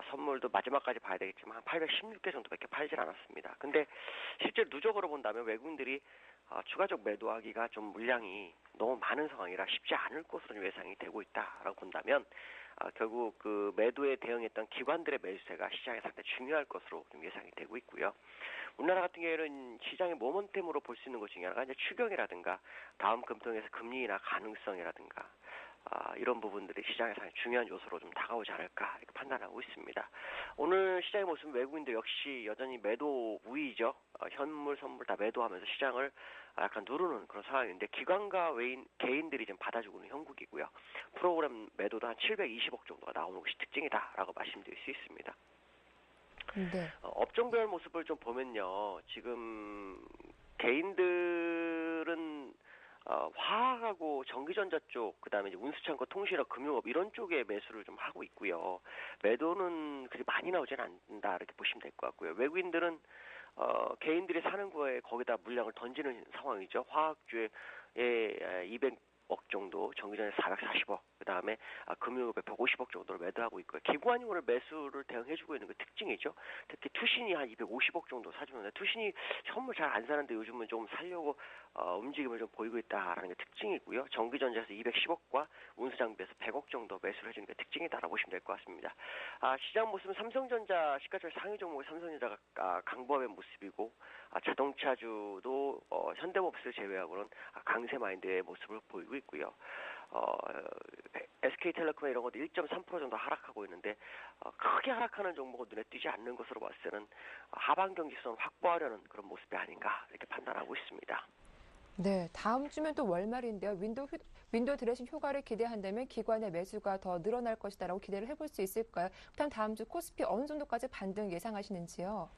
선물도 마지막까지 봐야 되겠지만 한 816개 정도밖에 팔질 않았습니다. 근데 실제 누적으로 본다면 외국인들이 추가적 매도하기가 좀 물량이 너무 많은 상황이라 쉽지 않을 것으로 좀 예상이 되고 있다라고 본다면 결국 그 매도에 대응했던 기관들의 매수세가 시장에 상당히 중요할 것으로 좀 예상이 되고 있고요. 우리나라 같은 경우에는 시장의 모멘텀으로 볼 수 있는 것 중에 하나가 이제 추경이라든가 다음 금통에서 금리 인하 가능성이라든가 이런 부분들이 시장에 상당히 중요한 요소로 좀 다가오지 않을까 이렇게 판단하고 있습니다. 오늘 시장의 모습은 외국인들 역시 여전히 매도 우위죠. 현물, 선물 다 매도하면서 시장을 약간 누르는 그런 상황인데 기관과 개인들이 좀 받아주고 있는 형국이고요. 프로그램 매도도 한 720억 정도가 나오는 것이 특징이다라고 말씀드릴 수 있습니다. 네. 업종별 모습을 좀 보면요. 지금 개인들은 화학하고 전기전자 쪽, 그다음에 이제 운수창고, 통신업, 금융업 이런 쪽에 매수를 좀 하고 있고요. 매도는 그렇게 많이 나오지는 않는다 이렇게 보시면 될 것 같고요. 외국인들은 개인들이 사는 거에 거기다 물량을 던지는 상황이죠. 화학주에 200억 정도, 전기전자 440억, 그 다음에 금융업에 150억 정도를 매도하고 있고요. 기관이 오늘 매수를 대응해주고 있는 게 특징이죠. 특히 투신이 한 250억 정도 사주는데 투신이 현물 잘 안 사는데 요즘은 좀 살려고 움직임을 좀 보이고 있다라는 게 특징이고요. 전기전자에서 210억과 운수장비에서 100억 정도 매수를 해주는 게 특징이다라고 보시면 될 것 같습니다. 시장 모습은 삼성전자 시가총액 상위 종목의 삼성전자가 강보합의 모습이고 자동차주도 현대모비스를 제외하고는 강세 마인드의 모습을 보이고 있고요. SK텔레콤 이런 것도 1.3% 정도 하락하고 있는데 크게 하락하는 종목은 눈에 띄지 않는 것으로 봤을 때는 하반 경직성을 확보하려는 그런 모습이 아닌가 이렇게 판단하고 있습니다. 네, 다음 주면 또 월말인데요. 윈도우 드레싱 효과를 기대한다면 기관의 매수가 더 늘어날 것이다라고 기대를 해볼 수 있을까요? 그럼 다음 주 코스피 어느 정도까지 반등 예상하시는지요?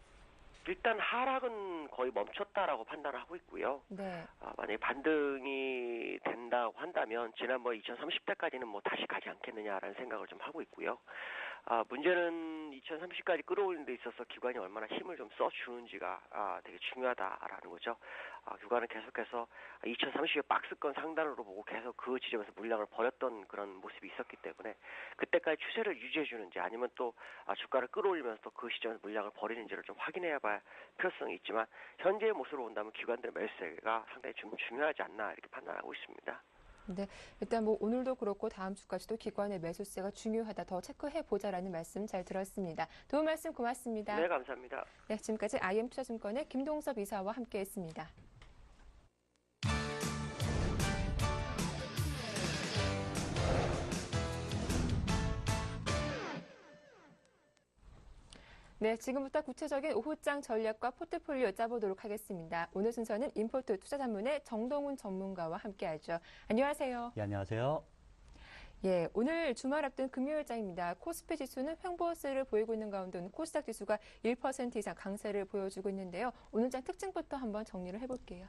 일단 하락은 거의 멈췄다라고 판단을 하고 있고요. 네. 만약에 반등이 된다고 한다면 지난번 2030대까지는 뭐 다시 가지 않겠느냐라는 생각을 좀 하고 있고요. 문제는 2030까지 끌어올리는 데 있어서 기관이 얼마나 힘을 좀 써주는지가 되게 중요하다라는 거죠. 기관은 계속해서 2030의 박스권 상단으로 보고 계속 그 지점에서 물량을 버렸던 그런 모습이 있었기 때문에 그때까지 추세를 유지해주는지 아니면 또 주가를 끌어올리면서 또 그 시점에서 물량을 버리는지를 좀 확인해봐야 필요성이 있지만 현재의 모습으로 본다면 기관들의 매수세가 상당히 좀 중요하지 않나 이렇게 판단하고 있습니다. 네, 일단 뭐 오늘도 그렇고 다음 주까지도 기관의 매수세가 중요하다. 더 체크해 보자라는 말씀 잘 들었습니다. 도움 말씀 고맙습니다. 네, 감사합니다. 네, 지금까지 IM투자증권의 김동섭 이사와 함께했습니다. 네, 지금부터 구체적인 오후장 전략과 포트폴리오 짜보도록 하겠습니다. 오늘 순서는 인포트 투자전문의 정동훈 전문가와 함께하죠. 안녕하세요. 예, 안녕하세요. 예, 오늘 주말 앞둔 금요일장입니다. 코스피 지수는 횡보세를 보이고 있는 가운데 코스닥 지수가 1% 이상 강세를 보여주고 있는데요. 오늘장 특징부터 한번 정리를 해볼게요.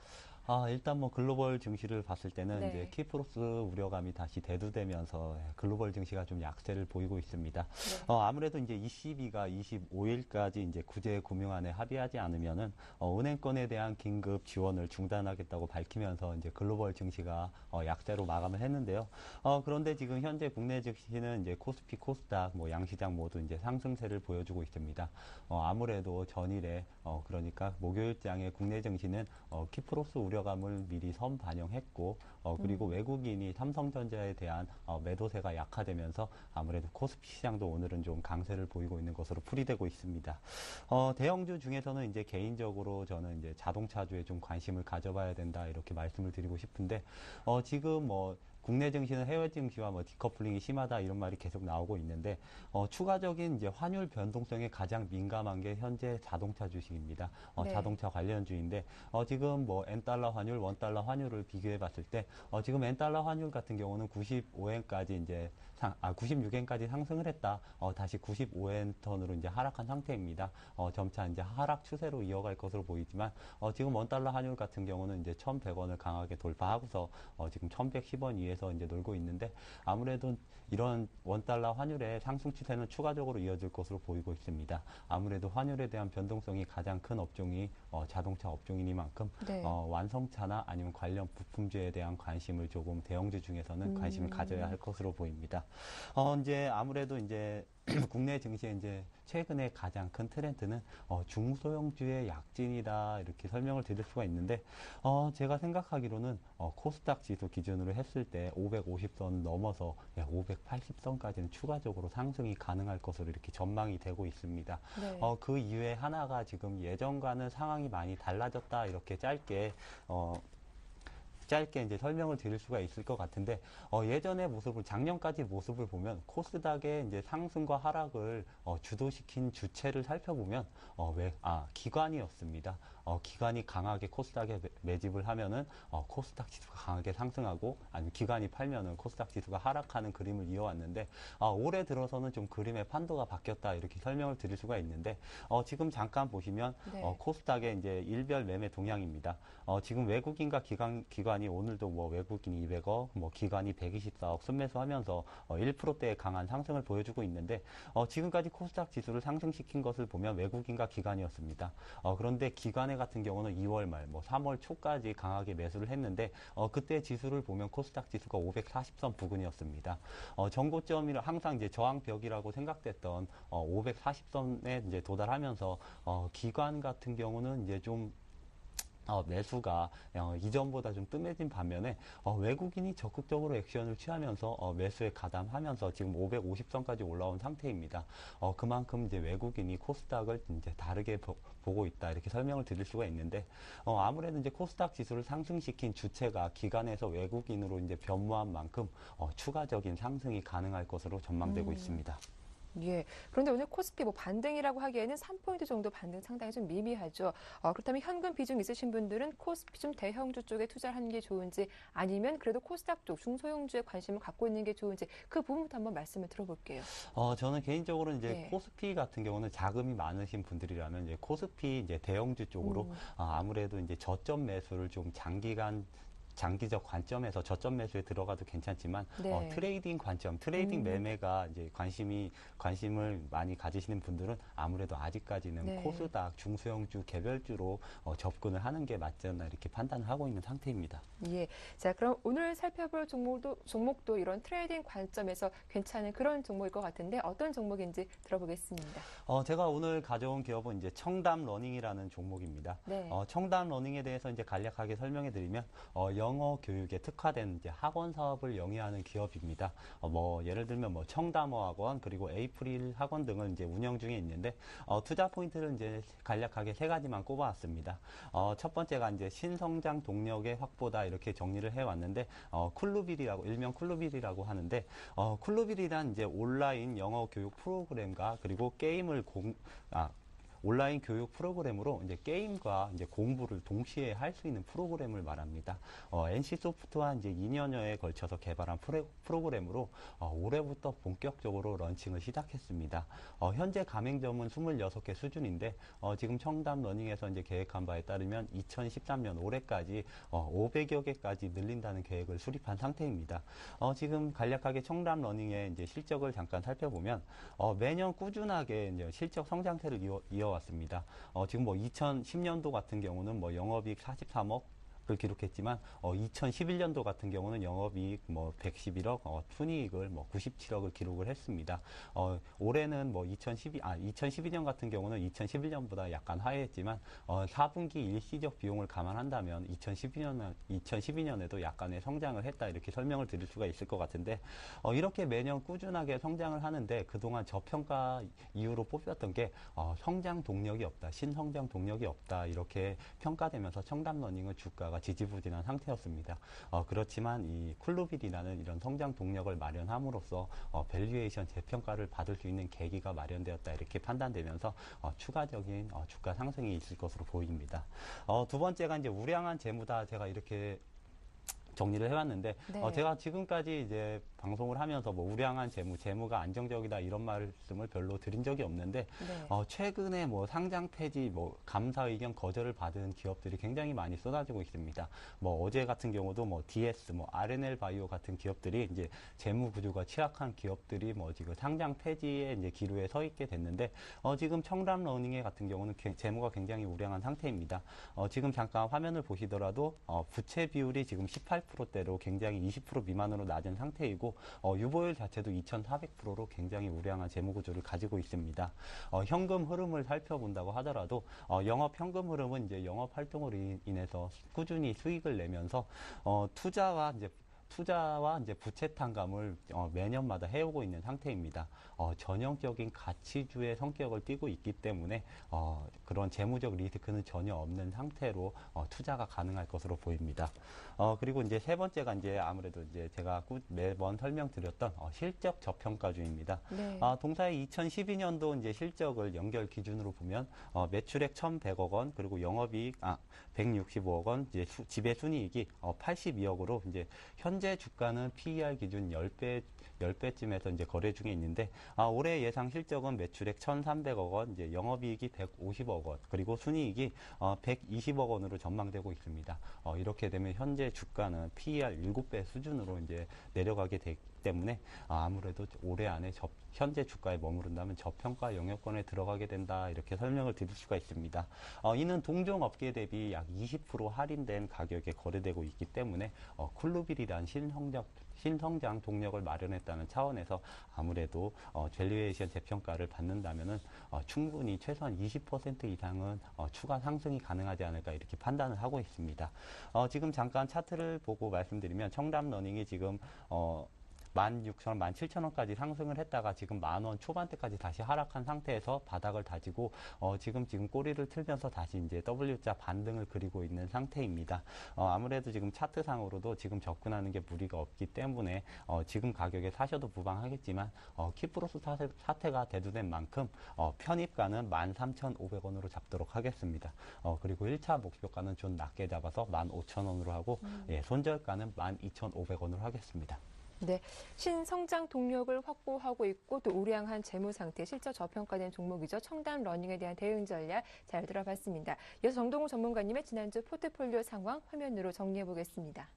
일단 뭐 글로벌 증시를 봤을 때는 네. 이제 키프로스 우려감이 다시 대두되면서 글로벌 증시가 좀 약세를 보이고 있습니다. 네. 아무래도 이제 ECB가 25일까지 이제 구제 금융안에 합의하지 않으면은 은행권에 대한 긴급 지원을 중단하겠다고 밝히면서 이제 글로벌 증시가 약세로 마감을 했는데요. 그런데 지금 현재 국내 증시는 이제 코스피, 코스닥, 뭐 양시장 모두 이제 상승세를 보여주고 있습니다. 아무래도 전일에 그러니까 목요일장에 국내 증시는 키프로스 우려감을 미리 선반영했고 그리고 외국인이 삼성전자에 대한 매도세가 약화되면서 아무래도 코스피 시장도 오늘은 좀 강세를 보이고 있는 것으로 풀이되고 있습니다. 대형주 중에서는 이제 개인적으로 저는 이제 자동차주에 좀 관심을 가져봐야 된다 이렇게 말씀을 드리고 싶은데 지금 뭐 국내 증시는 해외 증시와 뭐 디커플링이 심하다 이런 말이 계속 나오고 있는데 추가적인 이제 환율 변동성에 가장 민감한 게 현재 자동차 주식입니다. 네. 자동차 관련주인데 지금 뭐 N달러 환율, 원달러 환율을 비교해 봤을 때 지금 N달러 환율 같은 경우는 95엔까지 이제 96엔까지 상승을 했다. 다시 95엔 턴으로 이제 하락한 상태입니다. 점차 이제 하락 추세로 이어갈 것으로 보이지만 지금 원달러 환율 같은 경우는 이제 1,100원을 강하게 돌파하고서 지금 1,110원 위에서 이제 놀고 있는데 아무래도 이런 원달러 환율의 상승 추세는 추가적으로 이어질 것으로 보이고 있습니다. 아무래도 환율에 대한 변동성이 가장 큰 업종이 자동차 업종이니만큼 네. 완성차나 아니면 관련 부품주에 대한 관심을 조금 대형주 중에서는 관심을 가져야 할 것으로 보입니다. 이제 아무래도 이제 국내 증시의 이제 최근에 가장 큰 트렌드는 중소형주의 약진이다 이렇게 설명을 드릴 수가 있는데 제가 생각하기로는 코스닥 지수 기준으로 했을 때 550선 넘어서 580선까지는 추가적으로 상승이 가능할 것으로 이렇게 전망이 되고 있습니다. 네. 그 이유에 하나가 지금 예전과는 상황이 많이 달라졌다 이렇게 짧게 이제 설명을 드릴 수가 있을 것 같은데 예전의 모습을 작년까지 모습을 보면 코스닥의 이제 상승과 하락을 주도시킨 주체를 살펴보면 기관이었습니다. 기관이 강하게 코스닥에 매집을 하면은 코스닥 지수가 강하게 상승하고 아니면 기관이 팔면은 코스닥 지수가 하락하는 그림을 이어왔는데 올해 들어서는 좀 그림의 판도가 바뀌었다 이렇게 설명을 드릴 수가 있는데 지금 잠깐 보시면 네. 코스닥의 이제 일별 매매 동향입니다. 지금 외국인과 기관이 오늘도 뭐 외국인이 200억, 뭐 기관이 124억 순매수하면서 1%대의 강한 상승을 보여주고 있는데 지금까지 코스닥 지수를 상승시킨 것을 보면 외국인과 기관이었습니다. 그런데 기관의 같은 경우는 2월 말, 뭐 3월 초까지 강하게 매수를 했는데 그때 지수를 보면 코스닥 지수가 540선 부근이었습니다. 전고점이 항상 이제 저항벽이라고 생각됐던 540선에 이제 도달하면서 기관 같은 경우는 이제 좀 매수가 이전보다 좀 뜸해진 반면에 외국인이 적극적으로 액션을 취하면서 매수에 가담하면서 지금 550선까지 올라온 상태입니다. 그만큼 이제 외국인이 코스닥을 이제 다르게 보고 있다 이렇게 설명을 드릴 수가 있는데 아무래도 이제 코스닥 지수를 상승시킨 주체가 기관에서 외국인으로 이제 변모한 만큼 추가적인 상승이 가능할 것으로 전망되고 있습니다. 예. 그런데 오늘 코스피 뭐 반등이라고 하기에는 3포인트 정도 반등 상당히 좀 미미하죠. 그렇다면 현금 비중 있으신 분들은 코스피 좀 대형주 쪽에 투자를 하는 게 좋은지 아니면 그래도 코스닥 쪽 중소형주에 관심을 갖고 있는 게 좋은지 그 부분부터 한번 말씀을 들어볼게요. 저는 개인적으로 이제 네. 코스피 같은 경우는 자금이 많으신 분들이라면 이제 코스피 이제 대형주 쪽으로 아무래도 이제 저점 매수를 좀 장기적 관점에서 저점 매수에 들어가도 괜찮지만 네. 트레이딩 관점, 트레이딩 매매가 이제 관심을 많이 가지시는 분들은 아무래도 아직까지는 네. 코스닥, 중소형주, 개별주로 접근을 하는 게 맞지 않나 이렇게 판단을 하고 있는 상태입니다. 예. 자, 그럼 오늘 살펴볼 종목도 이런 트레이딩 관점에서 괜찮은 그런 종목일 것 같은데 어떤 종목인지 들어보겠습니다. 제가 오늘 가져온 기업은 이제 청담 러닝이라는 종목입니다. 네. 청담 러닝에 대해서 이제 간략하게 설명해 드리면 영어 교육에 특화된 이제 학원 사업을 영위하는 기업입니다. 뭐 예를 들면 뭐 청담어 학원 그리고 에이프릴 학원 등을 이제 운영 중에 있는데 투자 포인트를 이제 간략하게 세 가지만 꼽아왔습니다. 첫 번째가 이제 신성장 동력의 확보다 이렇게 정리를 해왔는데 쿨루빌이라고 일명 쿨루빌이라고 하는데 쿨루빌이란 이제 온라인 영어 교육 프로그램과 그리고 게임을 온라인 교육 프로그램으로 이제 게임과 이제 공부를 동시에 할 수 있는 프로그램을 말합니다. NC 소프트와 이제 2년여에 걸쳐서 개발한 프로그램으로 올해부터 본격적으로 런칭을 시작했습니다. 현재 가맹점은 26개 수준인데 지금 청담 러닝에서 이제 계획한 바에 따르면 2013년 올해까지 500여 개까지 늘린다는 계획을 수립한 상태입니다. 지금 간략하게 청담 러닝의 이제 실적을 잠깐 살펴보면 매년 꾸준하게 이제 실적 성장세를 이어왔습니다. 지금 뭐 2010년도 같은 경우는 뭐 영업이익 43억 을 기록했지만 2011년도 같은 경우는 영업이익 뭐 111억, 순이익을 뭐 97억을 기록을 했습니다. 올해는 뭐 2012년 같은 경우는 2011년보다 약간 하회했지만 4분기 일시적 비용을 감안한다면 2012년에도 약간의 성장을 했다 이렇게 설명을 드릴 수가 있을 것 같은데 이렇게 매년 꾸준하게 성장을 하는데 그동안 저평가 이유로 뽑혔던 게 성장 동력이 없다, 신성장 동력이 없다 이렇게 평가되면서 청담러닝은 주가가 지지부진한 상태였습니다. 그렇지만 이 쿨루빌이라는 이런 성장 동력을 마련함으로써 밸류에이션 재평가를 받을 수 있는 계기가 마련되었다 이렇게 판단되면서 추가적인 주가 상승이 있을 것으로 보입니다. 두 번째가 이제 우량한 재무다 제가 이렇게 정리를 해왔는데 네. 제가 지금까지 이제 방송을 하면서 뭐 우량한 재무가 안정적이다 이런 말씀을 별로 드린 적이 없는데 네. 최근에 뭐 상장 폐지, 뭐 감사 의견 거절을 받은 기업들이 굉장히 많이 쏟아지고 있습니다. 뭐 어제 같은 경우도 뭐 DS, 뭐 RNL 바이오 같은 기업들이 이제 재무 구조가 취약한 기업들이 뭐 지금 상장 폐지의 이제 기로에 서 있게 됐는데 지금 청담 러닝의 같은 경우는 재무가 굉장히 우량한 상태입니다. 지금 잠깐 화면을 보시더라도 부채 비율이 지금 18%대로 굉장히 20% 미만으로 낮은 상태이고 유보율 자체도 2,400%로 굉장히 우량한 재무 구조를 가지고 있습니다. 현금 흐름을 살펴본다고 하더라도 영업 현금 흐름은 이제 영업 활동으로 인해서 꾸준히 수익을 내면서 투자와 이제 부채 탕감을 매년마다 해오고 있는 상태입니다. 전형적인 가치주의 성격을 띠고 있기 때문에 그런 재무적 리스크는 전혀 없는 상태로 투자가 가능할 것으로 보입니다. 그리고 이제 세 번째가 이제 아무래도 이제 제가 매번 설명드렸던 실적 저평가주입니다. 네. 동사의 2012년도 이제 실적을 연결 기준으로 보면 매출액 1,100억 원, 그리고 영업이익 165억 원, 이제 지배순이익이 82억으로 이제 현재 주가는 PER 기준 10배쯤에서 이제 거래 중에 있는데 올해 예상 실적은 매출액 1,300억 원, 이제 영업이익이 150억 원, 그리고 순이익이 120억 원으로 전망되고 있습니다. 이렇게 되면 현재 주가는 PER 7배 수준으로 이제 내려가게 되기 때문에 아무래도 올해 안에 현재 주가에 머무른다면 저평가 영역권에 들어가게 된다 이렇게 설명을 드릴 수가 있습니다. 이는 동종 업계 대비 약 20% 할인된 가격에 거래되고 있기 때문에 쿨루빌이란 신성장 동력을 마련했다는 차원에서 아무래도 밸류에이션 재평가를 받는다면은 충분히 최소한 20% 이상은 추가 상승이 가능하지 않을까 이렇게 판단을 하고 있습니다. 지금 잠깐 차트를 보고 말씀드리면 청담 러닝이 지금 16,000원, 17,000원까지 상승을 했다가 지금 10,000원 초반대까지 다시 하락한 상태에서 바닥을 다지고 지금 꼬리를 틀면서 다시 이제 W자 반등을 그리고 있는 상태입니다. 아무래도 지금 차트상으로도 지금 접근하는 게 무리가 없기 때문에 지금 가격에 사셔도 무방하겠지만 키프로스 사태가 대두된 만큼 편입가는 13,500원으로 잡도록 하겠습니다. 그리고 1차 목표가는 좀 낮게 잡아서 15,000원으로 하고 손절가는 12,500원으로 하겠습니다. 네, 신성장 동력을 확보하고 있고 또 우량한 재무 상태, 실적 저평가된 종목이죠. 청담 러닝에 대한 대응 전략 잘 들어봤습니다. 이어서 정동우 전문가님의 지난주 포트폴리오 상황 화면으로 정리해 보겠습니다.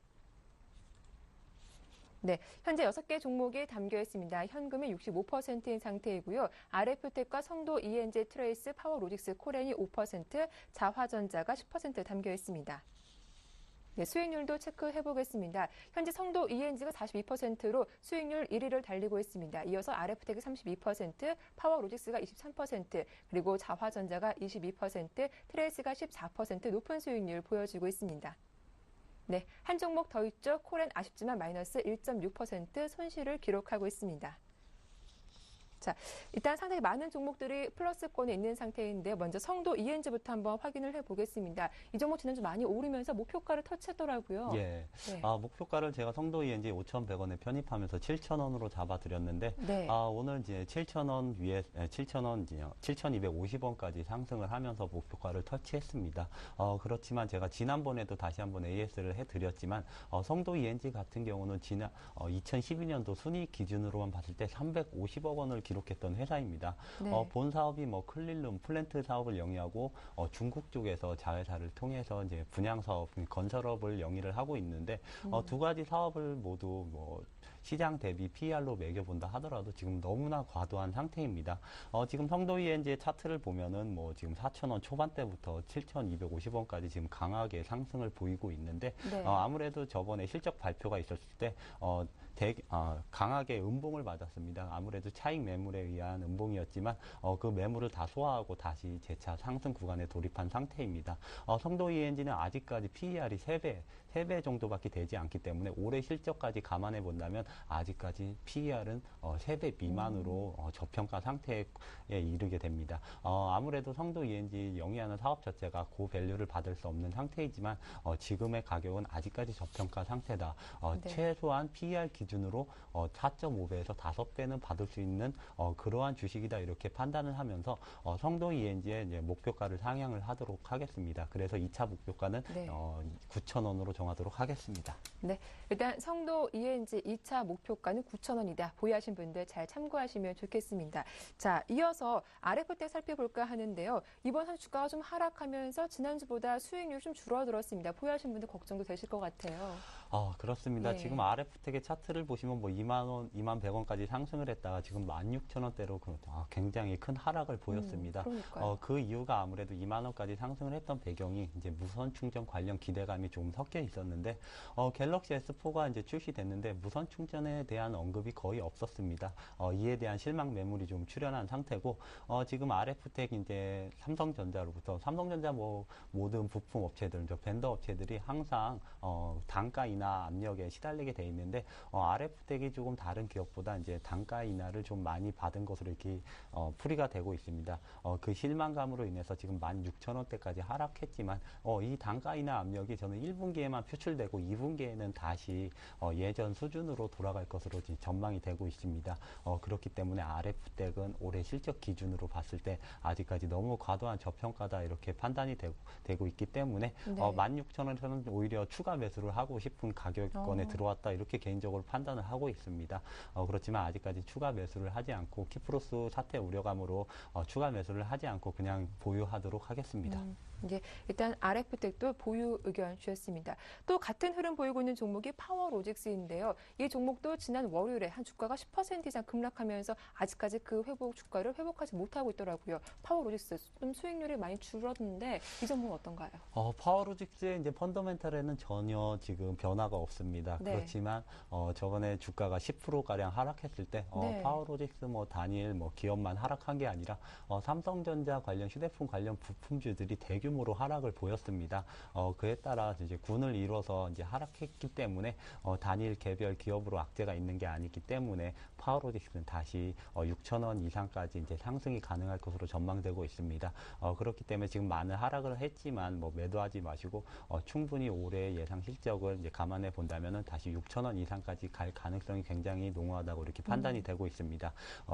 네, 현재 6개 종목이 담겨 있습니다. 현금이 65%인 상태이고요. RF텍과 성도 ENG 트레이스, 파워로직스, 코렌이 5%, 자화전자가 10% 담겨 있습니다. 네, 수익률도 체크해 보겠습니다. 현재 성도 ENG가 42%로 수익률 1위를 달리고 있습니다. 이어서 RF텍이 32%, 파워로직스가 23%, 그리고 자화전자가 22%, 트레이스가 14% 높은 수익률 보여주고 있습니다. 네, 한 종목 더 있죠. 코렌 아쉽지만 마이너스 1.6% 손실을 기록하고 있습니다. 자, 일단 상당히 많은 종목들이 플러스권에 있는 상태인데 먼저 성도 ENG부터 한번 확인을 해보겠습니다. 이 종목 지난주 많이 오르면서 목표가를 터치했더라고요. 예. 네. 목표가를 제가 성도 ENG 5,100원에 편입하면서 7,000원으로 잡아드렸는데, 네. 오늘 이제 7,000원 위에, 7,000원, 7,250원까지 상승을 하면서 목표가를 터치했습니다. 그렇지만 제가 지난번에도 다시 한번 AS를 해드렸지만, 성도 ENG 같은 경우는 2012년도 순이익 기준으로만 봤을 때 350억 원을 기록했던 회사입니다. 네. 본 사업이 뭐 클린룸, 플랜트 사업을 영위하고 중국 쪽에서 자회사를 통해서 이제 분양 사업, 건설업을 영위를 하고 있는데 두 가지 사업을 모두 뭐 시장 대비 PER로 매겨본다 하더라도 지금 너무나 과도한 상태입니다. 지금 성도 ENG의 차트를 보면은 뭐 지금 4,000원 초반대부터 7,250원까지 지금 강하게 상승을 보이고 있는데 네. 아무래도 저번에 실적 발표가 있었을 때 강하게 음봉을 맞았습니다. 아무래도 차익 매물에 의한 음봉이었지만 그 매물을 다 소화하고 다시 재차 상승 구간에 돌입한 상태입니다. 성도 ENG는 아직까지 PER이 3배 정도밖에 되지 않기 때문에 올해 실적까지 감안해 본다면 아직까지 PER은 3배 미만으로 저평가 상태에 이르게 됩니다. 아무래도 성도 ENG 영위하는 사업 자체가 고밸류를 받을 수 없는 상태이지만 지금의 가격은 아직까지 저평가 상태다. 네. 최소한 PER 기준으로 4.5배에서 5배는 받을 수 있는 그러한 주식이다 이렇게 판단을 하면서 성도 ENG의 이제 목표가를 상향을 하도록 하겠습니다. 그래서 2차 목표가는 네. 9,000원으로 정하도록 하겠습니다. 네, 일단 성도 ENG 2차 목표가는 9,000원이다. 보유하신 분들 잘 참고하시면 좋겠습니다. 자, 이어서 RF텍 살펴볼까 하는데요. 이번 한 주가가 좀 하락하면서 지난주보다 수익률이 좀 줄어들었습니다. 보유하신 분들 걱정도 되실 것 같아요. 그렇습니다. 예. 지금 RF텍의 차트를 보시면 뭐 2만 원, 2만 100원까지 상승을 했다가 지금 16,000원대로 굉장히 큰 하락을 보였습니다. 그러니까요. 그 이유가 아무래도 2만 원까지 상승을 했던 배경이 이제 무선 충전 관련 기대감이 좀 섞여 있었는데 갤럭시 S4가 이제 출시됐는데 무선 충전에 대한 언급이 거의 없었습니다. 이에 대한 실망 매물이 좀 출현한 상태고 지금 RF텍 이제 삼성전자로부터 삼성전자 뭐 모든 부품 업체들, 벤더 업체들이 항상 단가 인하 압력에 시달리게 돼 있는데 RF텍이 조금 다른 기업보다 이제 단가 인하를 좀 많이 받은 것으로 이렇게 풀이가 되고 있습니다. 그 실망감으로 인해서 지금 16,000원대까지 하락했지만 이 단가 인하 압력이 저는 1분기에만 표출되고 2분기에는 다시 예전 수준으로 돌아갈 것으로 지금 전망이 되고 있습니다. 그렇기 때문에 RF텍은 올해 실적 기준으로 봤을 때 아직까지 너무 과도한 저평가다 이렇게 판단이 되고 있기 때문에 네. 16,000원에서는 오히려 추가 매수를 하고 싶은 가격권에 들어왔다 이렇게 개인적으로 판단을 하고 있습니다. 그렇지만 아직까지 추가 매수를 하지 않고 키프로스 사태 우려감으로 추가 매수를 하지 않고 그냥 보유하도록 하겠습니다. 이제 일단 RF텍도 보유 의견 주셨습니다. 또 같은 흐름 보이고 있는 종목이 파워로직스인데요. 이 종목도 지난 월요일에 한 주가가 10% 이상 급락하면서 아직까지 그 주가를 회복하지 못하고 있더라고요. 파워로직스 좀 수익률이 많이 줄었는데 이 종목은 어떤가요? 파워로직스의 이제 펀더멘탈에는 전혀 지금 변화가 없습니다. 네. 그렇지만 저번에 주가가 10%가량 하락했을 때 네. 파워로직스 단일 기업만 하락한 게 아니라 삼성전자 관련 휴대폰 관련 부품주들이 대규모로 하락을 보였습니다. 그에 따라 이제 군을 이뤄서 이제 하락했기 때문에 단일 개별 기업으로 악재가 있는 게 아니기 때문에 파워로직스는 다시 6,000원 이상까지 이제 상승이 가능할 것으로 전망되고 있습니다. 그렇기 때문에 지금 많은 하락을 했지만 매도하지 마시고 충분히 올해 예상 실적을 이제 감안해 본다면은 다시 6,000원 이상까지 갈 가능성이 굉장히 농후하다고 이렇게 판단이 되고 있습니다.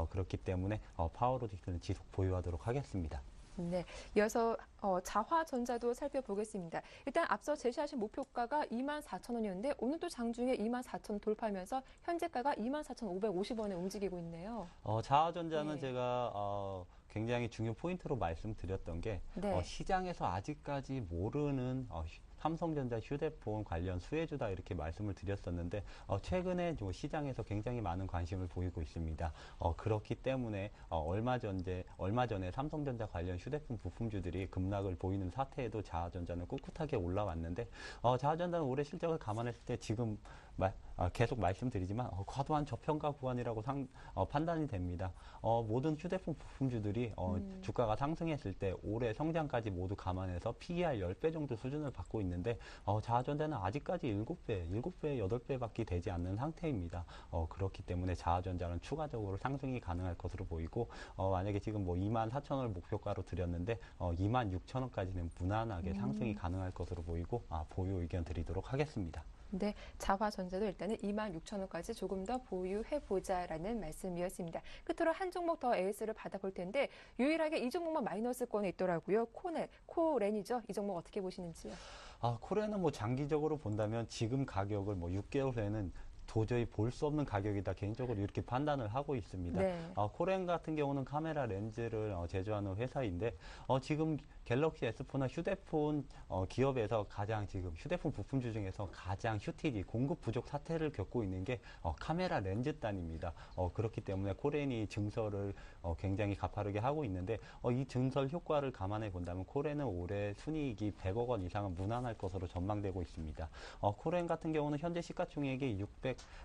그렇기 때문에 파워로직스는 지속 보유하도록 하겠습니다. 네, 이어서 자화전자도 살펴보겠습니다. 일단 앞서 제시하신 목표가가 24,000원이었는데 오늘 또 장중에 24,000원 돌파하면서 현재가가 24,550원에 움직이고 있네요. 자화전자는 네. 제가 굉장히 중요 포인트로 말씀드렸던 게 네. 시장에서 아직까지 모르는 삼성전자 휴대폰 관련 수혜주다 이렇게 말씀을 드렸었는데 최근에 시장에서 굉장히 많은 관심을 보이고 있습니다. 그렇기 때문에 얼마 전에 삼성전자 관련 휴대폰 부품주들이 급락을 보이는 사태에도 자화전자는 꿋꿋하게 올라왔는데 자화전자는 올해 실적을 감안했을 때 지금 계속 말씀드리지만 과도한 저평가 구간이라고 판단이 됩니다. 모든 휴대폰 부품주들이 주가가 상승했을 때 올해 성장까지 모두 감안해서 PER 10배 정도 수준을 받고 있는데 자화전자는 아직까지 7배, 8배밖에 되지 않는 상태입니다. 그렇기 때문에 자화전자는 추가적으로 상승이 가능할 것으로 보이고 만약에 지금 24,000원을 목표가로 드렸는데 26,000원까지는 무난하게 상승이 가능할 것으로 보이고 보유 의견 드리도록 하겠습니다. 네, 자화전자도 일단은 26,000원까지 조금 더 보유해보자라는 말씀이었습니다. 끝으로 한 종목 더 AS를 받아볼 텐데 유일하게 이 종목만 마이너스권에 있더라고요. 코렌이죠. 이 종목 어떻게 보시는지요? 코렌은 장기적으로 본다면 지금 가격을 6개월 후에는 도저히 볼 수 없는 가격이다 개인적으로 이렇게 판단을 하고 있습니다. 네. 코렌 같은 경우는 카메라 렌즈를 제조하는 회사인데 지금 갤럭시 S4나 휴대폰 기업에서 가장 지금 휴대폰 부품주 중에서 가장 휴티지 공급 부족 사태를 겪고 있는 게 카메라 렌즈단입니다. 그렇기 때문에 코렌이 증설을 굉장히 가파르게 하고 있는데 이 증설 효과를 감안해 본다면 코렌은 올해 순이익이 100억 원 이상은 무난할 것으로 전망되고 있습니다. 코렌 같은 경우는 현재 시가총액이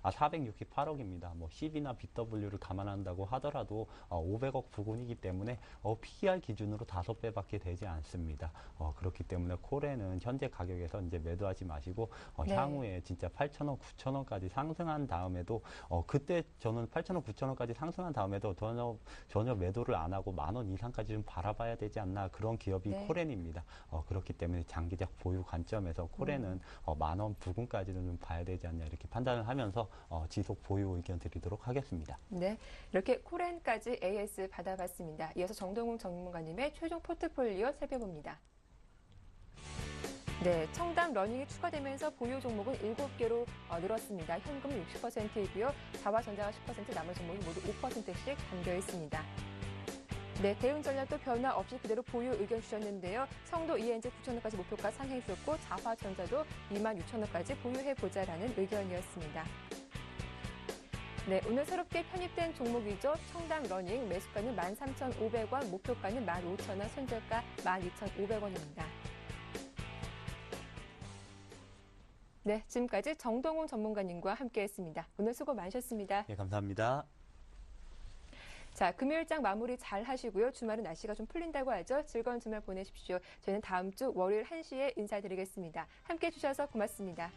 468억입니다. CB나 BW를 감안한다고 하더라도 500억 부근이기 때문에 PER 기준으로 5배밖에 되지 않습니다. 그렇기 때문에 코렌은 현재 가격에서 이제 매도하지 마시고 네. 향후에 진짜 8,000원, 9,000원까지 상승한 다음에도 그때 저는 8,000원, 9,000원까지 상승한 다음에도 전혀 매도를 안 하고 10,000원 이상까지 좀 바라봐야 되지 않나 그런 기업이 네. 코렌입니다. 그렇기 때문에 장기적 보유 관점에서 코렌은 10,000원 부근까지는 좀 봐야 되지 않냐 이렇게 판단을 하면서 지속 보유 의견 드리도록 하겠습니다. 네, 이렇게 코렌까지 AS 받아봤습니다. 이어서 정동웅 전문가님의 최종 포트폴리오 살펴봅니다. 네, 청담 러닝이 추가되면서 보유 종목은 7개로 늘었습니다. 현금 60%이고요. 자화전자가 10%, 나머지 종목이 모두 5%씩 담겨 있습니다. 네, 대응 전략도 변화 없이 그대로 보유 의견 주셨는데요. 성도 ENG 9,000원까지 목표가 상향해 주셨고 자화전자도 26,000원까지 보유해보자라는 의견이었습니다. 네, 오늘 새롭게 편입된 종목이죠. 청담 러닝 매수가는 13,500원, 목표가는 15,000원, 손절가 12,500원입니다. 네, 지금까지 정동훈 전문가님과 함께했습니다. 오늘 수고 많으셨습니다. 네, 감사합니다. 자, 금요일장 마무리 잘 하시고요. 주말은 날씨가 좀 풀린다고 하죠. 즐거운 주말 보내십시오. 저희는 다음 주 월요일 1시에 인사드리겠습니다. 함께해 주셔서 고맙습니다.